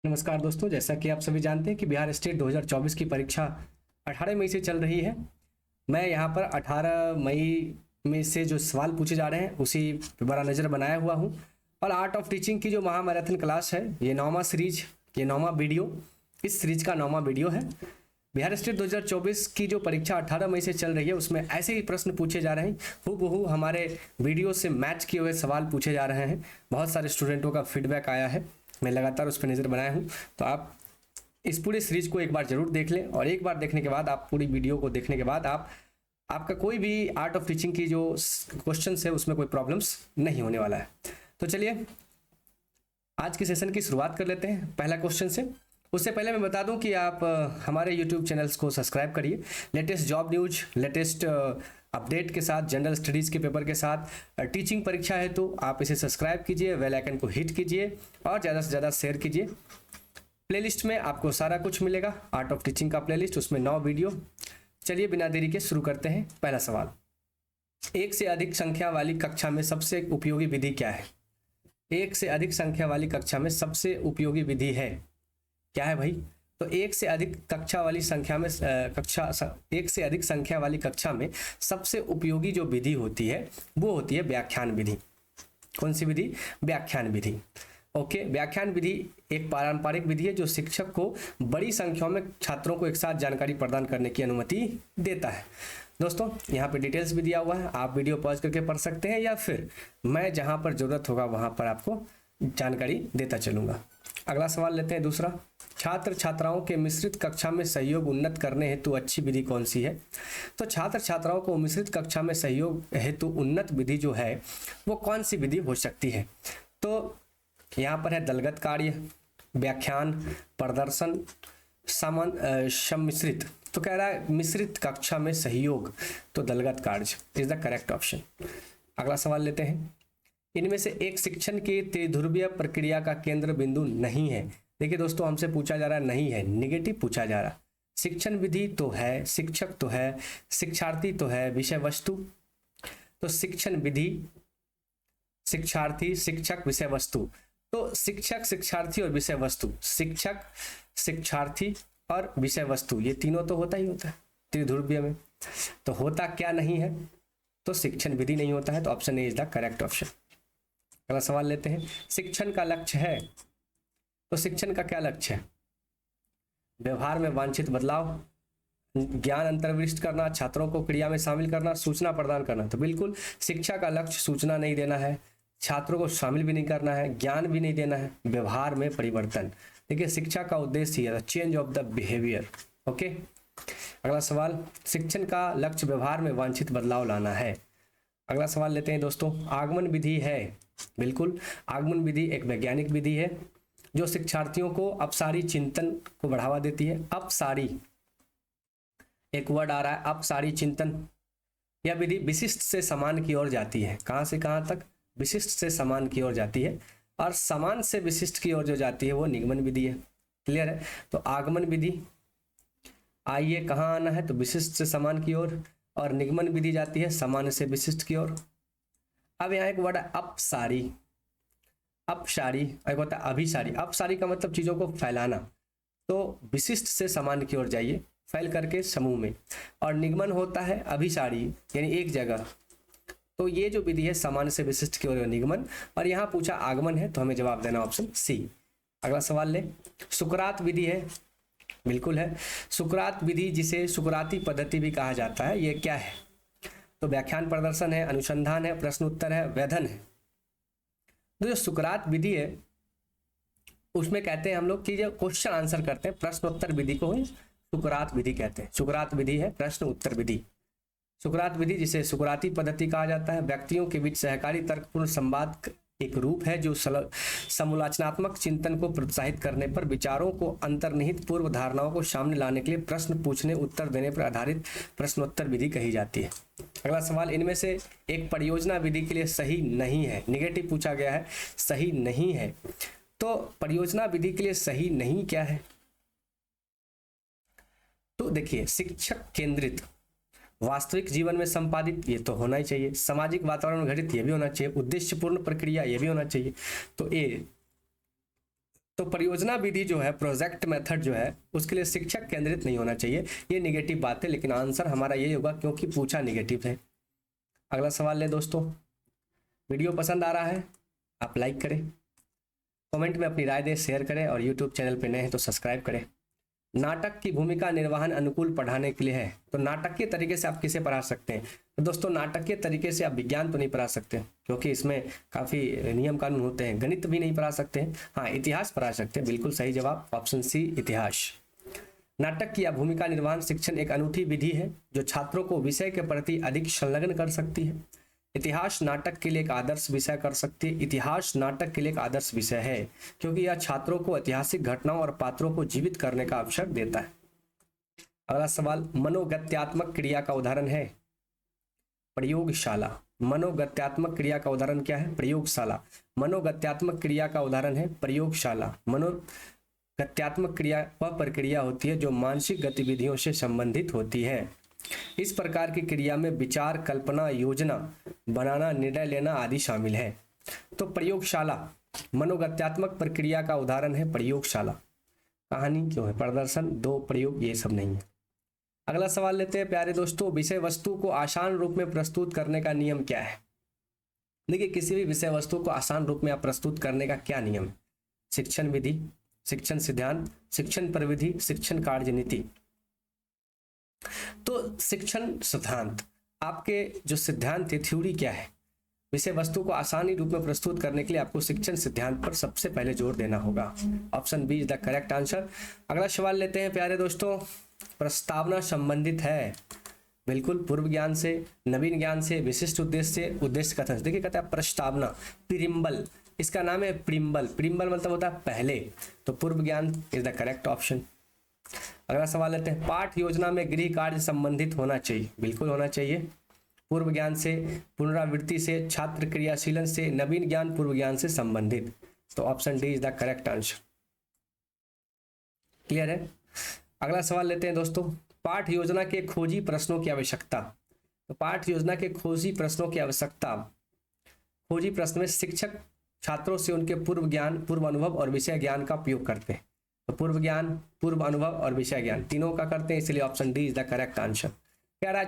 नमस्कार दोस्तों, जैसा कि आप सभी जानते हैं कि बिहार स्टेट 2024 की परीक्षा 18 मई से चल रही है। मैं यहाँ पर 18 मई में से जो सवाल पूछे जा रहे हैं उसी पे बड़ा नज़र बनाया हुआ हूँ। और आर्ट ऑफ टीचिंग की जो महामैराथन क्लास है, ये 9वां सीरीज, ये 9वां वीडियो, इस सीरीज का 9वां वीडियो है। बिहार स्टेट 2024 की जो परीक्षा 18 मई से चल रही है उसमें ऐसे ही प्रश्न पूछे जा रहे हैं, हूबहू हमारे वीडियो से मैच किए हुए सवाल पूछे जा रहे हैं। बहुत सारे स्टूडेंटों का फीडबैक आया है, मैं लगातार उस पर नज़र बनाया हूँ। तो आप इस पूरी सीरीज को एक बार जरूर देख लें, और एक बार देखने के बाद, आप पूरी वीडियो को देखने के बाद आपका कोई भी आर्ट ऑफ टीचिंग की जो क्वेश्चन है उसमें कोई प्रॉब्लम्स नहीं होने वाला है। तो चलिए आज के सेशन की शुरुआत कर लेते हैं पहला क्वेश्चन से। उससे पहले मैं बता दूं कि आप हमारे यूट्यूब चैनल्स को सब्सक्राइब करिए। Latest job news, latest update के साथ, जनरल स्टडीज़ के पेपर के साथ, टीचिंग परीक्षा है तो आप इसे सब्सक्राइब कीजिए, बेल आइकन को हिट कीजिए और ज़्यादा से ज़्यादा शेयर कीजिए। प्लेलिस्ट में आपको सारा कुछ मिलेगा, आर्ट ऑफ टीचिंग का प्लेलिस्ट, उसमें 9 वीडियो। चलिए बिना देरी के शुरू करते हैं। पहला सवाल, एक से अधिक संख्या वाली कक्षा में सबसे उपयोगी विधि क्या है? एक से अधिक संख्या वाली कक्षा में सबसे उपयोगी विधि है क्या है भाई? तो एक से अधिक कक्षा वाली संख्या में एक से अधिक संख्या वाली कक्षा में सबसे उपयोगी जो विधि होती है वो होती है व्याख्यान विधि। कौन सी विधि? व्याख्यान विधि। ओके, व्याख्यान विधि एक पारंपरिक विधि है जो शिक्षक को बड़ी संख्या में छात्रों को एक साथ जानकारी प्रदान करने की अनुमति देता है। दोस्तों यहाँ पे डिटेल्स भी दिया हुआ है, आप वीडियो पॉज करके पढ़ सकते हैं या फिर मैं जहाँ पर जरूरत होगा वहाँ पर आपको जानकारी देता चलूँगा। अगला सवाल लेते हैं दूसरा, छात्र छात्राओं के मिश्रित कक्षा में सहयोग उन्नत करने हेतु अच्छी विधि कौन सी है? तो छात्र छात्राओं को मिश्रित कक्षा में सहयोग हेतु उन्नत विधि जो है वो कौन सी विधि हो सकती है? तो यहाँ पर है दलगत कार्य, व्याख्यान, प्रदर्शन, सम्मिश्रित। तो कह रहा है मिश्रित कक्षा में सहयोग, तो दलगत कार्य इज द करेक्ट ऑप्शन। अगला सवाल लेते हैं, इनमें से एक शिक्षण की त्रिध्रुवीय प्रक्रिया का केंद्र बिंदु नहीं है। देखिए दोस्तों, हमसे पूछा जा रहा नहीं है, निगेटिव पूछा जा रहा। शिक्षण विधि तो है, शिक्षक तो है, शिक्षार्थी तो है, विषय वस्तु। तो शिक्षण विधि, शिक्षार्थी, शिक्षक, विषय वस्तु। तो शिक्षक, शिक्षार्थी और विषय वस्तु, शिक्षक, शिक्षार्थी और विषय वस्तु, ये तीनों तो होता ही होता है त्रिध्रुवीय में। तो होता क्या नहीं है? तो शिक्षण विधि नहीं होता है, तो option A is the correct option. अगला सवाल लेते हैं, शिक्षण का लक्ष्य है, तो शिक्षण का क्या लक्ष्य है? व्यवहार में वांछित बदलाव, ज्ञान अंतर्विष्ट करना, छात्रों को क्रिया में शामिल करना, सूचना प्रदान करना। तो बिल्कुल शिक्षा का लक्ष्य सूचना नहीं देना है, छात्रों को शामिल भी नहीं करना है, ज्ञान भी नहीं देना है, व्यवहार में परिवर्तन। देखिए शिक्षा का उद्देश्य ही है change of the behaviour. Okay, अगला सवाल, शिक्षण का लक्ष्य व्यवहार में वांछित बदलाव लाना है। अगला सवाल लेते हैं दोस्तों, आगमन विधि है। बिल्कुल, आगमन विधि एक वैज्ञानिक विधि है जो शिक्षार्थियों को अपसारी चिंतन को बढ़ावा देती है। अपसारी एक वर्ड आ रहा है, अपसारी चिंतन। यह विधि विशिष्ट से समान की ओर जाती है। कहां से कहां तक? विशिष्ट से समान की ओर जाती है, और समान से विशिष्ट की ओर जो जाती है वो निगमन विधि है। क्लियर है? तो आगमन विधि, आइए कहाँ आना है? तो विशिष्ट से समान की ओर, और निगमन विधि जाती है सामान्य से विशिष्ट की ओर। अब यहाँ एक वर्ड है अपसारी, अपसारी, एक होता है अभिसारी। अपसारी का मतलब चीजों को फैलाना। तो विशिष्ट से समान की ओर जाइए, फैल करके समूह में, और निगमन होता है अभिसारी, यानी एक जगह। तो ये जो विधि है सामान्य से विशिष्ट की ओर निगमन, और यहाँ पूछा आगमन है तो हमें जवाब देना ऑप्शन सी। अगला सवाल ले, सुकरात विधि है। बिल्कुल है, सुकरात विधि जिसे सुकराती पद्धति भी कहा जाता है, ये क्या है? तो व्याख्यान प्रदर्शन है, अनुसंधान है, प्रश्न उत्तर है, वेधन है। तो जो सुकरात विधि है उसमें कहते हैं हम लोग कि जो क्वेश्चन आंसर करते हैं, प्रश्न उत्तर विधि को ही सुकरात विधि कहते हैं। सुकरात विधि है प्रश्न उत्तर विधि। सुकरात विधि जिसे सुकराती पद्धति कहा जाता है, व्यक्तियों के बीच सहकारी तर्कपूर्ण संवाद एक रूप है जो समूलाचनात्मक चिंतन को प्रोत्साहित करने पर विचारों को अंतर्निहित पूर्व धारणाओं को सामने लाने के लिए प्रश्न पूछने, उत्तर देने पर आधारित प्रश्नोत्तर विधि कही जाती है। अगला सवाल, इनमें से एक परियोजना विधि के लिए सही नहीं है। निगेटिव पूछा गया है, सही नहीं है। तो परियोजना विधि के लिए सही नहीं क्या है? तो देखिए, शिक्षक केंद्रित, वास्तविक जीवन में संपादित, ये तो होना ही चाहिए। सामाजिक वातावरण में घटित, ये भी होना चाहिए। उद्देश्यपूर्ण प्रक्रिया, ये भी होना चाहिए। तो ए तो परियोजना विधि जो है, प्रोजेक्ट मेथड जो है, उसके लिए शिक्षक केंद्रित नहीं होना चाहिए। ये निगेटिव बात है, लेकिन आंसर हमारा यही होगा क्योंकि पूछा निगेटिव है। अगला सवाल ले दोस्तों। वीडियो पसंद आ रहा है आप लाइक करें, कमेंट में अपनी राय दें, शेयर करें और यूट्यूब चैनल पर नए हैं तो सब्सक्राइब करें। नाटक की भूमिका निर्वहन अनुकूल पढ़ाने के लिए है, तो नाटकीय तरीके से आप किसे पढ़ा सकते हैं? तो दोस्तों नाटकीय तरीके से आप विज्ञान तो नहीं पढ़ा सकते क्योंकि इसमें काफ़ी नियम कानून होते हैं। गणित भी नहीं पढ़ा सकते हैं, हाँ इतिहास पढ़ा सकते हैं। बिल्कुल सही जवाब ऑप्शन सी इतिहास। नाटक की या भूमिका निर्वहन शिक्षण एक अनूठी विधि है जो छात्रों को विषय के प्रति अधिक संलग्न कर सकती है। इतिहास नाटक के लिए एक आदर्श विषय कर सकती है। इतिहास नाटक के लिए एक आदर्श विषय है क्योंकि यह छात्रों को ऐतिहासिक घटनाओं और पात्रों को जीवित करने का अवसर देता है। अगला सवाल, मनोगत्यात्मक क्रिया का उदाहरण है प्रयोगशाला। मनोगत्यात्मक क्रिया का उदाहरण क्या है? प्रयोगशाला। मनोगत्यात्मक क्रिया का उदाहरण है प्रयोगशाला। मनोगत्यात्मक क्रिया वह प्रक्रिया होती है जो मानसिक गतिविधियों से संबंधित होती है। इस प्रकार की क्रिया में विचार, कल्पना, योजना बनाना, निर्णय लेना आदि शामिल है। तो प्रयोगशाला मनोगत्यात्मक प्रक्रिया का उदाहरण है प्रयोगशाला। कहानी क्यों है? प्रदर्शन, दो, प्रयोग, ये सब नहीं है। अगला सवाल लेते हैं प्यारे दोस्तों। विषय वस्तु को आसान रूप में प्रस्तुत करने का नियम क्या है? देखिए किसी भी विषय वस्तु को आसान रूप में आप प्रस्तुत करने का क्या नियम है? शिक्षण विधि, शिक्षण सिद्धांत, शिक्षण प्रविधि, शिक्षण कार्यनीति। तो शिक्षण सिद्धांत, आपके जो सिद्धांत है, थ्योरी क्या है? विषय वस्तु को आसानी रूप में प्रस्तुत करने के लिए आपको शिक्षण सिद्धांत पर सबसे पहले जोर देना होगा। Option B is the correct answer. अगला सवाल लेते हैं प्यारे दोस्तों। प्रस्तावना संबंधित है बिल्कुल पूर्व ज्ञान से, नवीन ज्ञान से, विशिष्ट उद्देश्य से, उद्देश्य कथन से। देखिए कहता है प्रस्तावना, प्रिम्बल, इसका नाम है प्रिम्बल। प्रिम्बल मतलब होता है पहले, तो पूर्व ज्ञान इज द करेक्ट ऑप्शन। अगला सवाल लेते हैं। पाठ योजना में गृह कार्य संबंधित होना चाहिए, बिल्कुल होना चाहिए। पूर्व ज्ञान से, पुनरावृत्ति से, छात्र क्रियाशीलन से, नवीन ज्ञान पूर्व ज्ञान से संबंधित, तो option D is the correct answer. Clear है? अगला सवाल लेते हैं दोस्तों। पाठ योजना के खोजी प्रश्नों की आवश्यकता। तो पाठ योजना के खोजी प्रश्नों की आवश्यकता, खोजी प्रश्न में शिक्षक छात्रों से उनके पूर्व ज्ञान, पूर्व अनुभव और विषय ज्ञान का उपयोग करते हैं। तो पूर्व ज्ञान, पूर्व अनुभव और विषय ज्ञान तीनों का करते हैं, इसलिए option D is the correct answer. क्या रहा?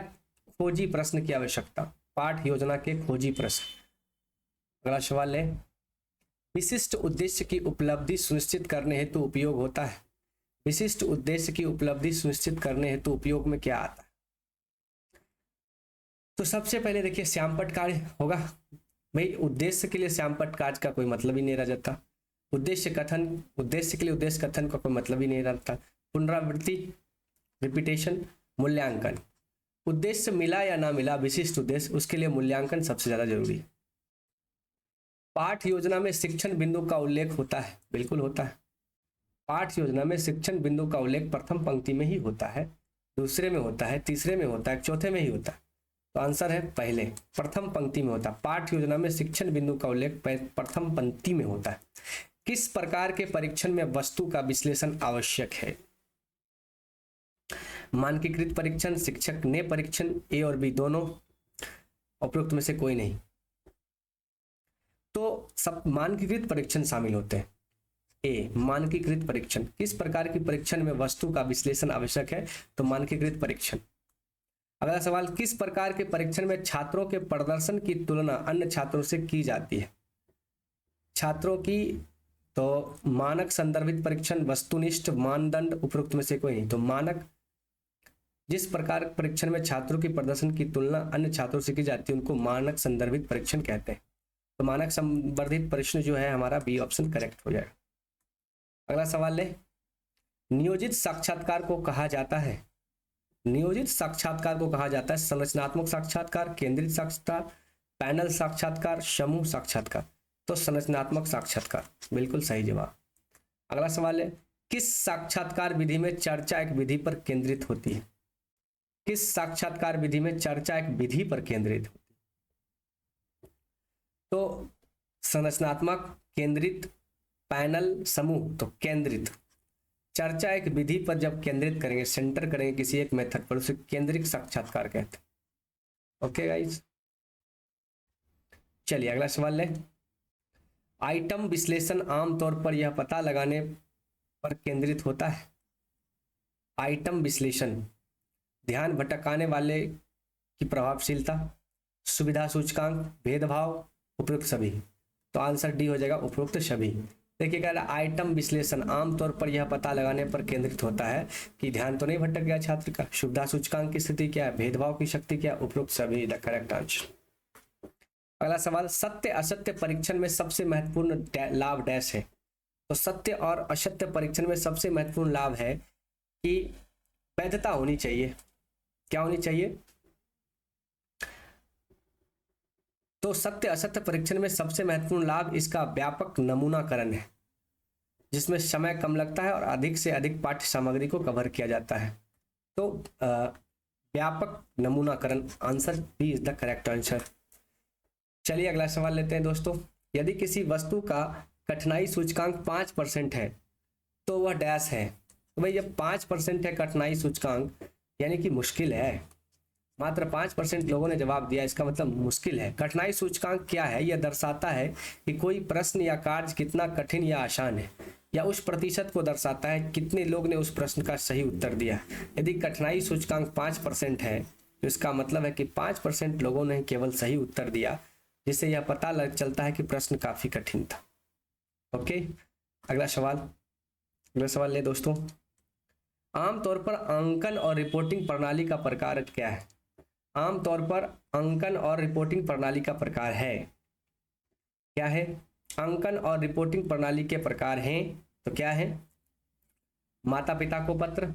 खोजी प्रश्न की आवश्यकता, पाठ योजना के खोजी प्रश्न। अगला सवाल है। विशिष्ट उद्देश्य की उपलब्धि सुनिश्चित करने हेतु उपयोग होता है। विशिष्ट उद्देश्य की उपलब्धि सुनिश्चित करने हेतु उपयोग में क्या आता है? तो सबसे पहले देखिए श्यामपट्ट कार्य होगा। भाई उद्देश्य के लिए श्यामपट्ट कार्य का कोई मतलब ही नहीं रह जाता। उद्देश्य कथन, उद्देश्य के लिए उद्देश्य कथन का कोई मतलब ही नहीं रहता। पुनरावृत्ति, रिपीटेशन, मूल्यांकन। उद्देश्य मिला या ना मिला, विशिष्ट उद्देश्य, उसके लिए मूल्यांकन सबसे ज्यादा जरूरी है। पाठ योजना में शिक्षण बिंदु का उल्लेख होता है, बिल्कुल होता है। पाठ योजना में शिक्षण बिंदु का उल्लेख प्रथम पंक्ति में ही होता है, दूसरे में होता है, तीसरे में होता है, चौथे में ही होता है। तो आंसर है पहले, प्रथम पंक्ति में होता है। पाठ योजना में शिक्षण बिंदु का उल्लेख प्रथम पंक्ति में होता है। किस प्रकार के परीक्षण में वस्तु का विश्लेषण आवश्यक है? मानकीकृत परीक्षण, शिक्षक ने परीक्षण, ए और बी दोनों, उपरोक्त में से कोई नहीं। तो सब मानकीकृत परीक्षण शामिल होते हैं। ए मानकीकृत परीक्षण, किस प्रकार की परीक्षण में वस्तु का विश्लेषण आवश्यक है? तो मानकीकृत परीक्षण। अगला सवाल, किस प्रकार के परीक्षण में छात्रों के प्रदर्शन की तुलना अन्य छात्रों से की जाती है? छात्रों की, तो मानक संदर्भित परीक्षण, वस्तुनिष्ठ, मानदंड, उपरोक्त में से कोई नहीं। तो मानक, जिस प्रकार परीक्षण में छात्रों की प्रदर्शन की तुलना अन्य छात्रों से की जाती है उनको मानक संदर्भित परीक्षण कहते हैं। तो मानक संदर्भित परीक्षण जो है हमारा बी ऑप्शन करेक्ट हो जाएगा। अगला सवाल ले, नियोजित साक्षात्कार को कहा जाता है, नियोजित साक्षात्कार को कहा जाता है संरचनात्मक साक्षात्कार, केंद्रित साक्षात्कार, पैनल साक्षात्कार, समूह साक्षात्कार। तो संरचनात्मक साक्षात्कार बिल्कुल सही जवाब। अगला सवाल है, किस साक्षात्कार विधि में चर्चा एक विधि पर केंद्रित होती है? किस साक्षात्कार विधि में चर्चा एक विधि पर केंद्रित होती है? तो संरचनात्मक, केंद्रित, पैनल, समूह। तो केंद्रित, चर्चा एक विधि पर जब केंद्रित करेंगे, सेंटर करेंगे किसी एक मेथड पर, उसे केंद्रित साक्षात्कार कहते हैं। ओके गाइस, चलिए अगला सवाल ले। आइटम विश्लेषण आमतौर पर यह पता लगाने पर केंद्रित होता है। आइटम विश्लेषण ध्यान भटकाने वाले की प्रभावशीलता, सुविधा सूचकांक, भेदभाव, उपयुक्त सभी। तो आंसर डी हो जाएगा उपयुक्त सभी। देखिए कह रहा है आइटम विश्लेषण आमतौर पर यह पता लगाने पर केंद्रित होता है कि ध्यान तो नहीं भटक गया छात्र का, सुविधा सूचकांक की स्थिति क्या है, भेदभाव की शक्ति क्या है, उपयुक्त सभी द करेक्ट आंसर। अगला सवाल, सत्य असत्य परीक्षण में सबसे महत्वपूर्ण लाभ डैश है। तो सत्य और असत्य परीक्षण में सबसे महत्वपूर्ण लाभ है कि वैधता होनी चाहिए। क्या होनी चाहिए? तो सत्य असत्य परीक्षण में सबसे महत्वपूर्ण लाभ इसका व्यापक नमूनाकरण है, जिसमें समय कम लगता है और अधिक से अधिक पाठ्य सामग्री को कवर किया जाता है। तो व्यापक नमूनाकरण, answer B is the correct answer. चलिए अगला सवाल लेते हैं दोस्तों। यदि किसी वस्तु का कठिनाई सूचकांक 5% है तो वह डैश है। तो भाई जब 5% है कठिनाई सूचकांक यानी कि मुश्किल है। मात्र 5% लोगों ने जवाब दिया, इसका मतलब मुश्किल है। कठिनाई सूचकांक क्या है? यह दर्शाता है कि कोई प्रश्न या कार्य कितना कठिन या आसान है, या उस प्रतिशत को दर्शाता है कितने लोग ने उस प्रश्न का सही उत्तर दिया। यदि कठिनाई सूचकांक 5% है तो इसका मतलब है कि 5% लोगों ने केवल सही उत्तर दिया, जिससे यह पता लग चलता है कि प्रश्न काफी कठिन था। ओके, अगला सवाल ले दोस्तों। आमतौर पर अंकन और रिपोर्टिंग प्रणाली का प्रकार क्या है? आमतौर पर अंकन और रिपोर्टिंग प्रणाली का प्रकार है क्या है? अंकन और रिपोर्टिंग प्रणाली के प्रकार हैं तो क्या है? माता पिता को पत्र,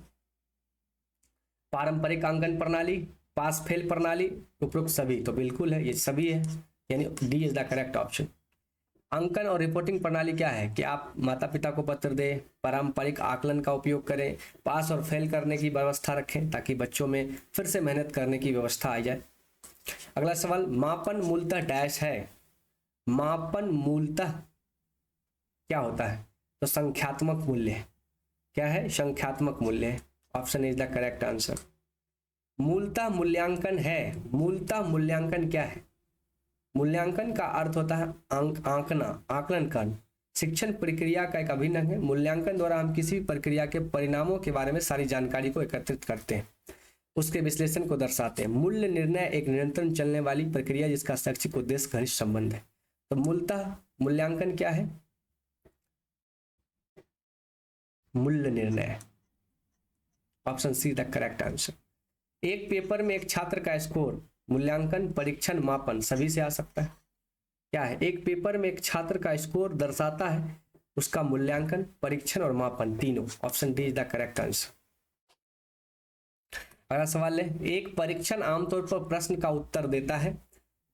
पारंपरिक अंकन प्रणाली, पास फेल प्रणाली, उपयुक्त सभी। तो बिल्कुल है, ये सभी है, यानी D is the correct option. अंकन और रिपोर्टिंग प्रणाली क्या है कि आप माता पिता को पत्र दें, पारंपरिक आकलन का उपयोग करें, पास और फेल करने की व्यवस्था रखें ताकि बच्चों में फिर से मेहनत करने की व्यवस्था आ जाए। अगला सवाल, मापन मूलतः डैश है। मापन मूलतः क्या होता है? तो संख्यात्मक मूल्य। क्या है? संख्यात्मक मूल्य। Option is the correct answer. मूलतः मूल्यांकन है। मूलतः मूल्यांकन क्या है? मूल्यांकन का अर्थ होता है आंकना, आकलन करना। शिक्षण प्रक्रिया का एक अभिन्न अंग है। मूल्यांकन द्वारा हम किसी भी प्रक्रिया के परिणामों के बारे में सारी जानकारी को एकत्रित करते हैं, उसके विश्लेषण को दर्शाते हैं। मूल्य निर्णय एक निरंतर चलने वाली प्रक्रिया जिसका शैक्षिक उद्देश्य घनिष्ठ संबंध है। तो मूलतः मूल्यांकन क्या है? मूल्य निर्णय। Option see the correct answer. एक पेपर में एक छात्र का स्कोर मूल्यांकन, परीक्षण, मापन सभी से आ सकता है। क्या है? एक पेपर में एक छात्र का स्कोर दर्शाता है उसका मूल्यांकन, परीक्षण और मापन तीनों। Option D is the correct answer. अगला सवाल ले, एक परीक्षण आमतौर पर प्रश्न का उत्तर देता है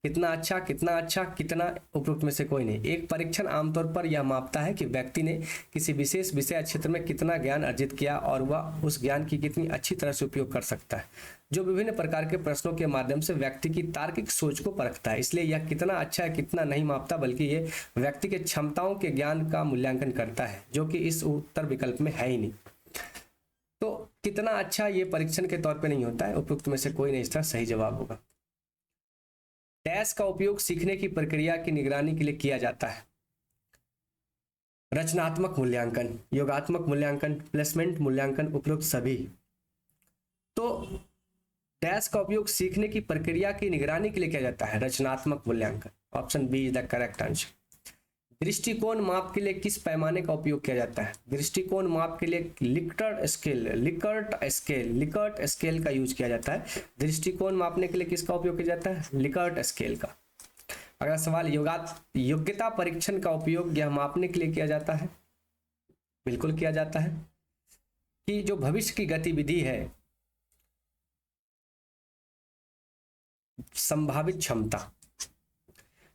कितना अच्छा, कितना अच्छा, कितना, उपयुक्त में से कोई नहीं। एक परीक्षण आमतौर पर यह मापता है कि व्यक्ति ने किसी विशेष विषय क्षेत्र में कितना ज्ञान अर्जित किया और वह उस ज्ञान की कितनी अच्छी तरह से उपयोग कर सकता है, जो विभिन्न प्रकार के प्रश्नों के माध्यम से व्यक्ति की तार्किक सोच को परखता है। इसलिए यह कितना अच्छा है, कितना नहीं मापता, बल्कि ये व्यक्ति के क्षमताओं के ज्ञान का मूल्यांकन करता है, जो कि इस उत्तर विकल्प में है ही नहीं। तो कितना अच्छा ये परीक्षण के तौर पर नहीं होता है, उपयुक्त में से कोई नहीं इसका सही जवाब होगा। डैश का उपयोग सीखने की प्रक्रिया की निगरानी के लिए किया जाता है। रचनात्मक मूल्यांकन, योगात्मक मूल्यांकन, प्लेसमेंट मूल्यांकन, उपयुक्त सभी। तो डैश का उपयोग सीखने की प्रक्रिया की निगरानी के लिए किया जाता है, रचनात्मक मूल्यांकन। Option B is the correct answer. दृष्टिकोण माप के लिए किस पैमाने का उपयोग किया जाता है? दृष्टिकोण माप के लिए लिकर्ट स्केल का यूज किया जाता है। दृष्टिकोण मापने के लिए किसका उपयोग किया जाता है? लिकर्ट स्केल का। अगला सवाल, योग्यता परीक्षण का उपयोग यह मापने के लिए किया जाता है? बिल्कुल किया जाता है कि जो भविष्य की गतिविधि है, संभावित क्षमता।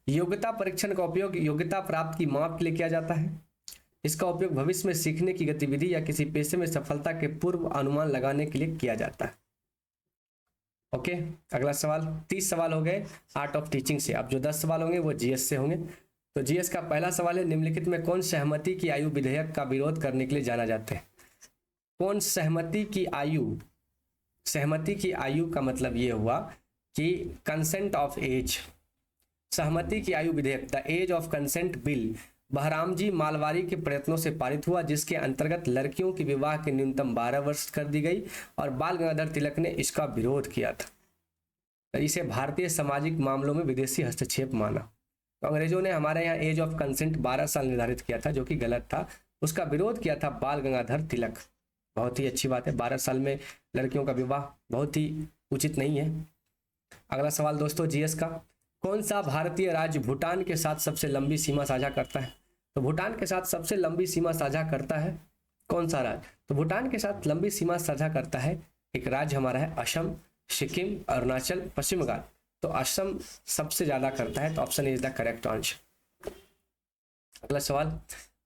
योग्यता परीक्षण का उपयोग योग्यता प्राप्त की माप के लिए किया जाता है। इसका उपयोग भविष्य में सीखने की गतिविधि या किसी पेशे में सफलता के पूर्व अनुमान लगाने के लिए किया जाता है। ओके, अगला सवाल 30 सवाल हो गए आर्ट ऑफ टीचिंग से। अब जो 10 सवाल होंगे वो जीएस से होंगे। तो जीएस का पहला सवाल है, निम्नलिखित में कौन सहमति की आयु विधेयक का विरोध करने के लिए जाना जाता है? कौन सहमति की आयु? सहमति की आयु का मतलब ये हुआ कि कंसेंट ऑफ एज। सहमति की आयु विधेयक, the age of consent bill, Behramji Malabari के प्रयत्नों से पारित हुआ, जिसके अंतर्गत लड़कियों की विवाह की न्यूनतम 12 वर्ष कर दी गई और बाल गंगाधर तिलक ने इसका विरोध किया था। इसे भारतीय सामाजिक मामलों में विदेशी हस्तक्षेप माना। तो अंग्रेजों ने हमारे यहाँ एज ऑफ कंसेंट 12 साल निर्धारित किया था, जो कि गलत था। उसका विरोध किया था बाल गंगाधर तिलक। बहुत ही अच्छी बात है, 12 साल में लड़कियों का विवाह बहुत ही उचित नहीं है। अगला सवाल दोस्तों जीएस का, कौन सा भारतीय राज्य भूटान के साथ सबसे लंबी सीमा साझा करता है? तो भूटान के साथ सबसे लंबी सीमा साझा करता है कौन सा राज्य? तो भूटान के साथ लंबी सीमा साझा करता है एक राज्य हमारा है असम, सिक्किम, अरुणाचल, पश्चिम बंगाल। तो असम सबसे ज्यादा करता है, तो option is the correct answer. अगला सवाल,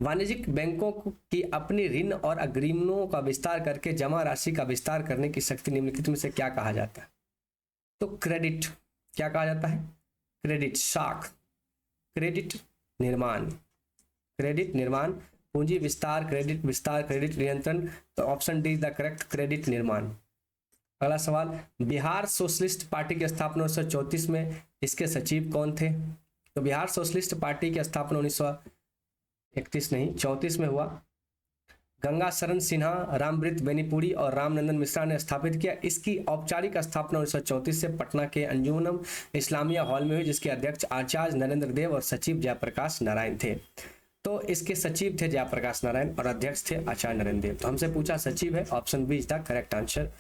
वाणिज्यिक बैंकों की अपनी ऋण और अग्रिमों का विस्तार करके जमा राशि का विस्तार करने की शक्ति निम्नलिखित में से क्या कहा जाता है? तो क्रेडिट, क्या कहा जाता है? क्रेडिट शाख, क्रेडिट निर्माण, क्रेडिट निर्माण, पूंजी विस्तार, क्रेडिट विस्तार, क्रेडिट नियंत्रण। तो option D is the correct, credit निर्माण। अगला सवाल, बिहार सोशलिस्ट पार्टी की स्थापना 1934 में इसके सचिव कौन थे? तो बिहार सोशलिस्ट पार्टी की स्थापना 34 में हुआ। गंगा शरण सिन्हा, रामवृत बेनीपुरी और रामनंदन मिश्रा ने स्थापित किया। इसकी औपचारिक स्थापना 1934 से पटना के अंजुमन इस्लामिया हॉल में हुई, जिसके अध्यक्ष आचार्य नरेंद्र देव और सचिव जयप्रकाश नारायण थे। तो इसके सचिव थे जयप्रकाश नारायण और अध्यक्ष थे आचार्य नरेंद्र देव। तो हमसे पूछा सचिव है, option B is the correct answer.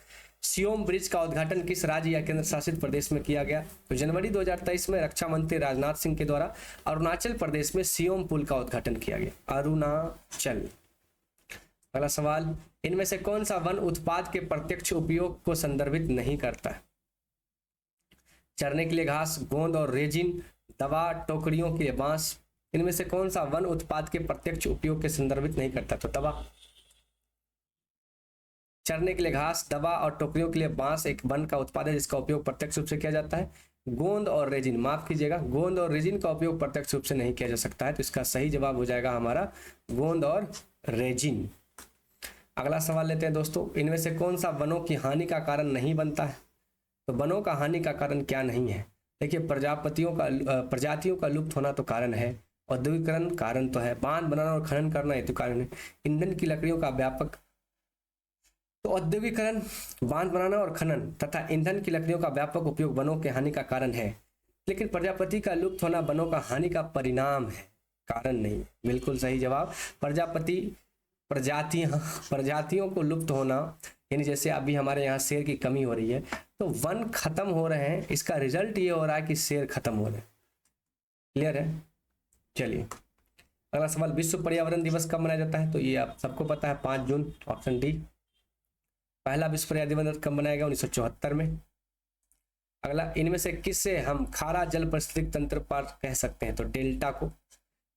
Siom bridge का उद्घाटन किस राज्य या केंद्र शासित प्रदेश में किया गया? तो जनवरी 2023 में रक्षा मंत्री राजनाथ सिंह के द्वारा अरुणाचल प्रदेश में सियोम पुल का उद्घाटन किया गया, अरुणाचल। अगला सवाल, इनमें से कौन सा वन उत्पाद के प्रत्यक्ष उपयोग को संदर्भित नहीं करता है? चरने के लिए घास, गोंद और रेजिन, दवा, टोकरियों के लिए बांस। इनमें से कौन सा वन उत्पाद के प्रत्यक्ष उपयोग के संदर्भित नहीं करता? तो दवा। चरने के लिए घास, दवा और टोकरियों के लिए बांस एक वन का उत्पाद है जिसका उपयोग प्रत्यक्ष रूप से किया जाता है। गोंद और रेजिन, माफ कीजिएगा, गोंद और रेजिन का उपयोग प्रत्यक्ष रूप से नहीं किया जा सकता है। तो इसका सही जवाब हो जाएगा हमारा गोंद और रेजिन। अगला सवाल लेते हैं दोस्तों, इनमें से कौन सा वनों की हानि का कारण नहीं बनता है? तो वनों का हानि का कारण क्या नहीं है? देखिए, प्रजातियों का लुप्त होना तो कारण है, औद्योगिकरण कारण तो है, बांध बनाना और खनन करना हेतु कारण है, ईंधन की लकड़ियों का व्यापक, तो औद्योगिकरण, बांध बनाना और खनन तथा ईंधन की लकड़ियों का व्यापक उपयोग वनों के हानि का कारण है। लेकिन प्रजापति का लुप्त होना वनों का हानि का परिणाम है, कारण नहीं। बिल्कुल सही जवाब। प्रजातियों को लुप्त होना, यानी जैसे अभी हमारे यहाँ शेर की कमी हो रही है, तो वन खत्म हो रहे हैं, इसका रिजल्ट ये हो रहा है कि शेर खत्म हो रहे हैं। क्लियर है? चलिए अगला सवाल, विश्व पर्यावरण दिवस कब मनाया जाता है? तो ये आप सबको पता है, 5 जून, ऑप्शन डी। पहला विश्व पर्यावरण दिवस कब मनाया गया? 1974 में। अगला, इनमें से किससे हम खारा जल पारिस्थितिक तंत्र पर कह सकते हैं? तो डेल्टा को।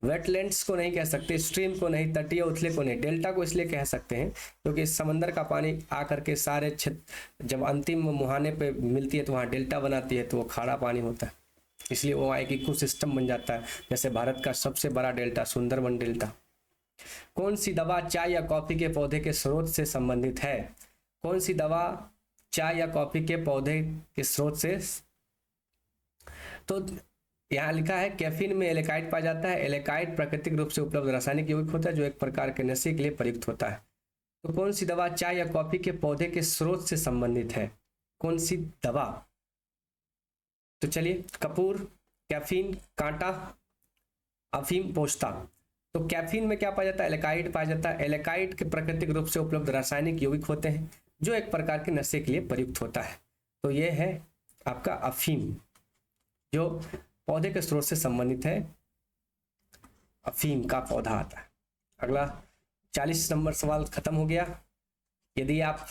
वेटलैंड्स को नहीं कह सकते, स्ट्रीम को नहीं, तटीय उथले को नहीं। डेल्टा को इसलिए कह सकते हैं क्योंकि समंदर का पानी आकर के सारे क्षेत्र जब अंतिम मुहाने पे मिलती है तो वहाँ डेल्टा बनाती है, तो वो खारा पानी होता है, इसलिए वो एक इको सिस्टम बन जाता है। जैसे भारत का सबसे बड़ा डेल्टा सुंदरबन डेल्टा। कौन सी दवा चाय या कॉफी के पौधे के स्रोत से संबंधित है? कौन सी दवा चाय या कॉफी के पौधे के स्रोत से? तो यहाँ लिखा है कैफीन में एलेकाइड पाया जाता है। एलेकाइड प्राकृतिक रूप से उपलब्ध रासायनिक यौगिक होता है जो एक प्रकार के नशे के लिए प्रयुक्त होता है। तो कौन सी दवा चाय या कॉफी के पौधे के स्रोत से संबंधित है? कौन सी दवा? तो चलिए, कपूर, कैफीन, कांटा, अफीम, पोस्ता। तो कैफीन में क्या पाया जाता है? एलेकाइड पाया जाता है। एलेकाइड के प्राकृतिक रूप से उपलब्ध रासायनिक यौगिक होते हैं जो एक प्रकार के नशे के लिए प्रयुक्त होता है। तो ये है आपका अफीम, जो पौधे के स्रोत से संबंधित है, अफीम का पौधा आता है। अगला 40 नंबर सवाल खत्म हो गया। यदि आप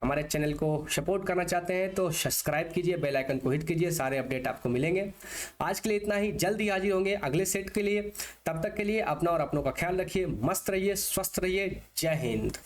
हमारे चैनल को सपोर्ट करना चाहते हैं तो सब्सक्राइब कीजिए, बेल आइकन को हिट कीजिए, सारे अपडेट आपको मिलेंगे। आज के लिए इतना ही, जल्द ही हाजिर होंगे अगले सेट के लिए। तब तक के लिए अपना और अपनों का ख्याल रखिए, मस्त रहिए, स्वस्थ रहिए। जय हिंद।